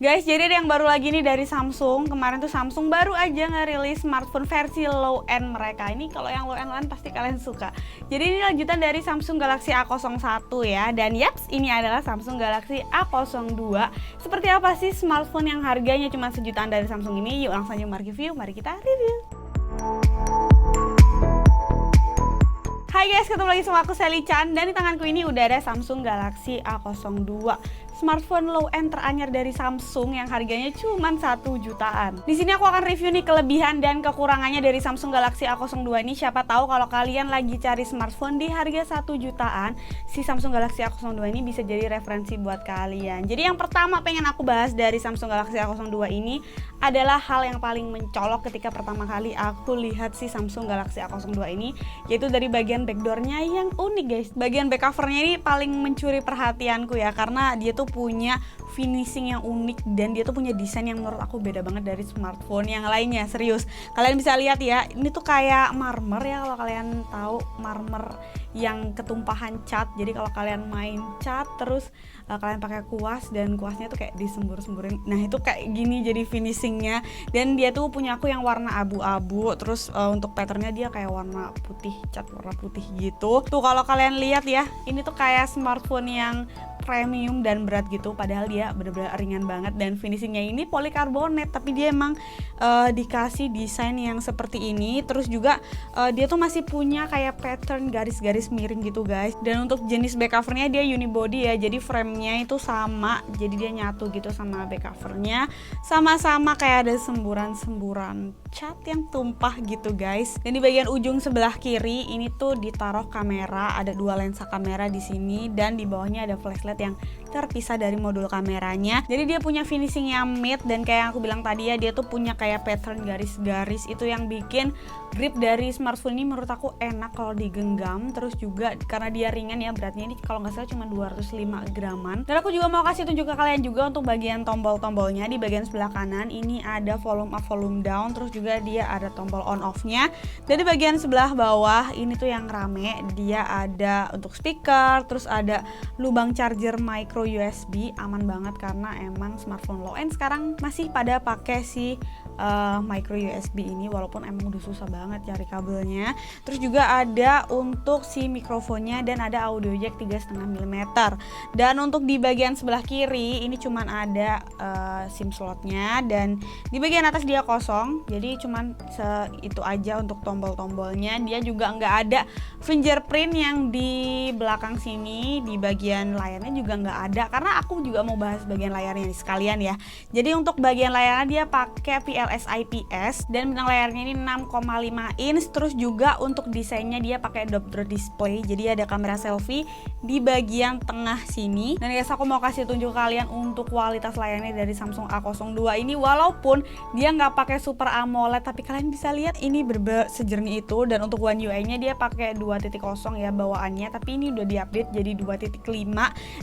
Guys, jadi ada yang baru lagi nih dari Samsung. Kemarin tuh Samsung baru aja ngerilis smartphone versi low end mereka. Ini kalau yang low end pasti kalian suka. Jadi ini lanjutan dari Samsung Galaxy A01 ya. Dan yaps, ini adalah Samsung Galaxy A02. Seperti apa sih smartphone yang harganya cuma sejutaan dari Samsung ini? Yuk langsung aja review, mari kita review. Hai guys, ketemu lagi sama aku Sally Chan. Dan di tanganku ini udah ada Samsung Galaxy A02, smartphone low end teranyar dari Samsung yang harganya cuma 1 jutaan. Di sini aku akan review nih kelebihan dan kekurangannya dari Samsung Galaxy A02 ini. Siapa tahu kalau kalian lagi cari smartphone di harga 1 jutaan, si Samsung Galaxy A02 ini bisa jadi referensi buat kalian. Jadi yang pertama pengen aku bahas dari Samsung Galaxy A02 ini adalah hal yang paling mencolok ketika pertama kali aku lihat si Samsung Galaxy A02 ini, yaitu dari bagian backdoornya yang unik guys. Bagian back covernya ini paling mencuri perhatianku ya, karena dia tuh punya finishing yang unik dan dia tuh punya desain yang menurut aku beda banget dari smartphone yang lainnya. Serius, kalian bisa lihat ya, ini tuh kayak marmer ya, kalau kalian tahu marmer yang ketumpahan cat. Jadi kalau kalian main cat terus kalian pakai kuas dan kuasnya tuh kayak disembur-semburin, nah itu kayak gini jadi finishingnya. Dan dia tuh punya aku yang warna abu-abu, terus untuk patternnya dia kayak warna putih, cat warna putih gitu. Tuh kalau kalian lihat ya, ini tuh kayak smartphone yang premium dan berat gitu, padahal dia bener-bener ringan banget. Dan finishingnya ini polikarbonat, tapi dia emang dikasih desain yang seperti ini. Terus juga dia tuh masih punya kayak pattern garis-garis miring gitu guys. Dan untuk jenis back covernya dia unibody ya, jadi framenya itu sama, jadi dia nyatu gitu sama back covernya. Sama-sama kayak ada semburan-semburan cat yang tumpah gitu guys. Dan di bagian ujung sebelah kiri ini tuh ditaruh kamera, ada 2 lensa kamera di sini, dan di bawahnya ada flashlight yang terpisah dari modul kameranya. Jadi dia punya finishing yang matte, dan kayak yang aku bilang tadi ya, dia tuh punya kayak pattern garis-garis itu yang bikin grip dari smartphone ini menurut aku enak kalau digenggam. Terus juga karena dia ringan ya, beratnya ini kalau nggak salah cuma 205 graman. Dan aku juga mau kasih tunjuk ke kalian juga untuk bagian tombol-tombolnya. Di bagian sebelah kanan ini ada volume up, volume down, terus juga dia ada tombol on off-nya. Dan di bagian sebelah bawah ini tuh yang rame, dia ada untuk speaker, terus ada lubang charger micro USB. Aman banget karena emang smartphone low end sekarang masih pada pakai si micro USB ini, walaupun emang udah susah banget cari kabelnya. Terus juga ada untuk si mikrofonnya dan ada audio jack 3,5 mm. Dan untuk di bagian sebelah kiri ini cuman ada SIM slotnya, dan di bagian atas dia kosong, jadi cuman itu aja untuk tombol-tombolnya. Dia juga nggak ada fingerprint yang di belakang sini. Di bagian layarnya juga nggak ada, karena aku juga mau bahas bagian layarnya sekalian ya. Jadi untuk bagian layarnya dia pakai PLS IPS dan bintang layarnya ini 6,5 inch. Terus juga untuk desainnya dia pakai Doppler display, jadi ada kamera selfie di bagian tengah sini. Dan guys, aku mau kasih tunjuk kalian untuk kualitas layarnya dari Samsung A02 ini, walaupun dia nggak pakai Super AMOLED, tapi kalian bisa lihat ini bener-bener sejernih itu. Dan untuk One UI-nya dia pakai 2.0 ya bawaannya, tapi ini udah diupdate jadi 2.5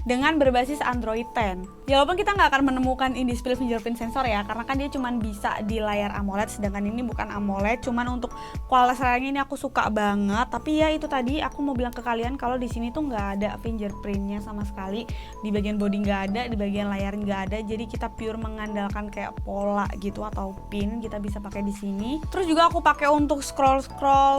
dengan berbasis Android 10. Ya walaupun kita nggak akan menemukan in-display fingerprint sensor ya, karena kan dia cuman bisa di layar AMOLED, sedangkan ini bukan AMOLED. Cuman untuk kualitas layarnya ini aku suka banget. Tapi ya itu tadi aku mau bilang ke kalian kalau di sini tuh nggak ada fingerprintnya sama sekali. Di bagian body nggak ada, di bagian layar nggak ada. Jadi kita pure mengandalkan kayak pola gitu atau pin kita bisa pakai di sini. Terus juga aku pakai untuk scroll,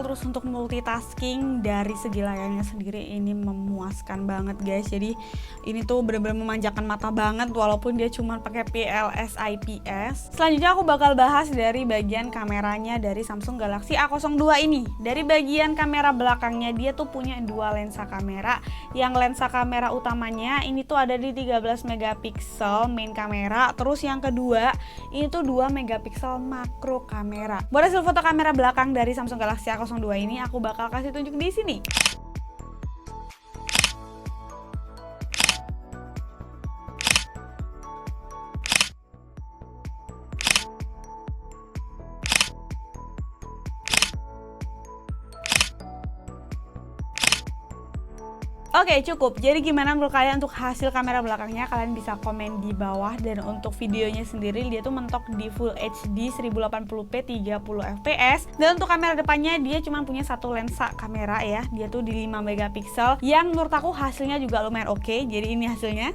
terus untuk multitasking. Dari segi layarnya sendiri ini memuaskan banget guys. Jadi ini tuh bener-bener memanjakan mata banget walaupun dia cuma pakai PLS IPS. Selanjutnya aku bakal bahas dari bagian kameranya dari Samsung Galaxy A02 ini. Dari bagian kamera belakangnya dia tuh punya 2 lensa kamera. Yang lensa kamera utamanya ini tuh ada di 13 megapiksel main kamera. Terus yang kedua ini tuh 2 megapiksel makro kamera. Buat hasil foto kamera belakang dari Samsung Galaxy A02 ini aku bakal kasih tunjuk di sini. Oke, cukup. Jadi gimana menurut kalian untuk hasil kamera belakangnya? Kalian bisa komen di bawah. Dan untuk videonya sendiri dia tuh mentok di Full HD 1080p 30 fps. Dan untuk kamera depannya dia cuma punya 1 lensa kamera ya. Dia tuh di 5 megapiksel yang menurut aku hasilnya juga lumayan oke. Jadi ini hasilnya.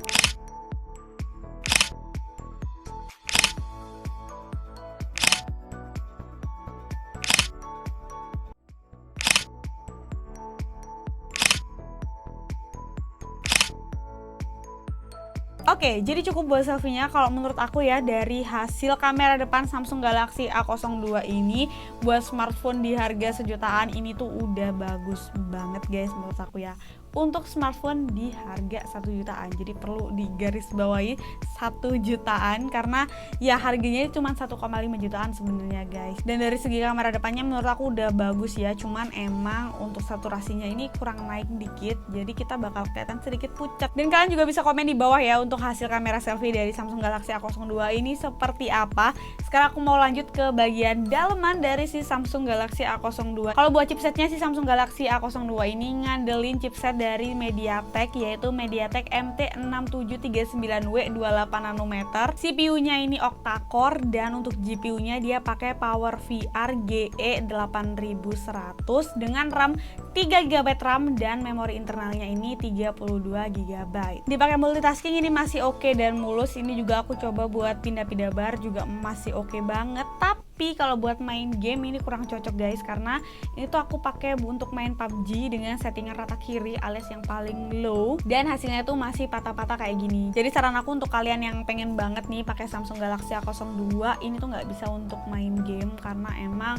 Oke, jadi cukup buat selfie-nya. Kalau menurut aku ya, dari hasil kamera depan Samsung Galaxy A02 ini buat smartphone di harga sejutaan ini tuh udah bagus banget guys menurut aku ya. Untuk smartphone di harga 1 jutaan. Jadi perlu digarisbawahi 1 jutaan karena ya harganya cuma 1,5 jutaan sebenarnya guys. Dan dari segi kamera depannya menurut aku udah bagus ya. Cuman emang untuk saturasinya ini kurang naik dikit. Jadi kita bakal kelihatan sedikit pucat. Dan kalian juga bisa komen di bawah ya untuk hasil kamera selfie dari Samsung Galaxy A02 ini seperti apa. Sekarang aku mau lanjut ke bagian daleman dari si Samsung Galaxy A02. Kalau buat chipsetnya si Samsung Galaxy A02 ini ngandelin chipset dari MediaTek, yaitu MediaTek MT6739W 28 nanometer. CPU-nya ini octa-core dan untuk GPU-nya dia pakai Power VR GE8100 dengan RAM 3GB RAM dan memori internalnya ini 32GB. Dipakai multitasking ini masih oke dan mulus. Ini juga aku coba buat pindah-pindah bar juga masih oke banget. Tapi kalau buat main game ini kurang cocok guys, karena ini tuh aku pakai untuk main PUBG dengan settingan rata kiri alias yang paling low, dan hasilnya tuh masih patah-patah kayak gini. Jadi saran aku untuk kalian yang pengen banget nih pakai Samsung Galaxy A02 ini tuh nggak bisa untuk main game karena emang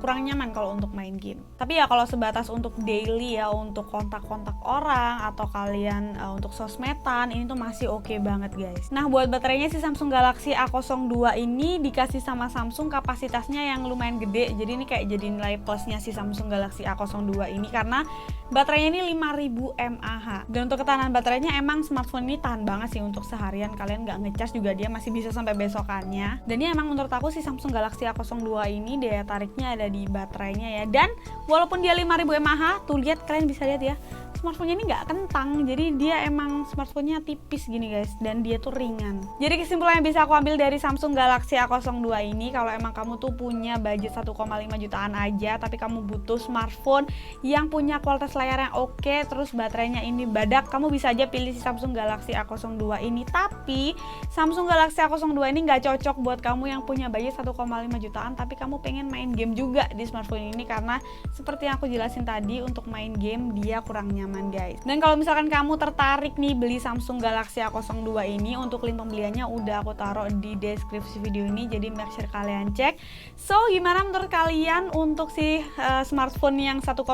kurang nyaman kalau untuk main game. Tapi ya kalau sebatas untuk daily ya, untuk kontak-kontak orang atau kalian untuk sosmedan ini tuh masih oke banget guys. Nah buat baterainya si Samsung Galaxy A02 ini dikasih sama Samsung kapasitasnya yang lumayan gede. Jadi ini kayak jadi nilai plusnya si Samsung Galaxy A02 ini karena baterainya ini 5000 mAh. Dan untuk ketahanan baterainya emang smartphone ini tahan banget sih untuk seharian. Kalian nggak ngecas juga dia masih bisa sampai besokannya. Dan ini emang menurut aku si Samsung Galaxy A02 ini daya tariknya ada di baterainya ya. Dan walaupun dia 5000 mAh, tuh lihat, kalian bisa lihat ya, smartphone-nya ini nggak kentang, jadi dia emang smartphone-nya tipis gini guys, dan dia tuh ringan. Jadi kesimpulan yang bisa aku ambil dari Samsung Galaxy A02 ini, kalau emang kamu tuh punya budget 1,5 jutaan aja, tapi kamu butuh smartphone yang punya kualitas layar yang oke, terus baterainya ini badak, kamu bisa aja pilih si Samsung Galaxy A02 ini. Tapi Samsung Galaxy A02 ini nggak cocok buat kamu yang punya budget 1,5 jutaan, tapi kamu pengen main game juga di smartphone ini, karena seperti yang aku jelasin tadi, untuk main game dia kurang nyaman guys. Dan kalau misalkan kamu tertarik nih beli Samsung Galaxy A02 ini, untuk link pembeliannya udah aku taruh di deskripsi video ini, jadi make sure kalian cek. So gimana menurut kalian untuk si smartphone yang 1,5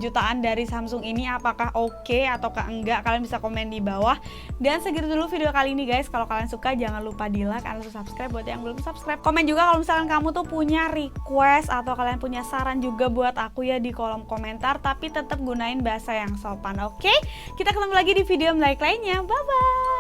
jutaan dari Samsung ini, apakah oke ataukah enggak? Kalian bisa komen di bawah. Dan segitu dulu video kali ini guys. Kalau kalian suka jangan lupa di like dan subscribe buat yang belum subscribe. Komen juga kalau misalkan kamu tuh punya request atau kalian punya saran juga buat aku ya di kolom komentar, tapi tetap gunain bahasa yang sopan. Oke, kita ketemu lagi di video menarik lainnya. Bye bye.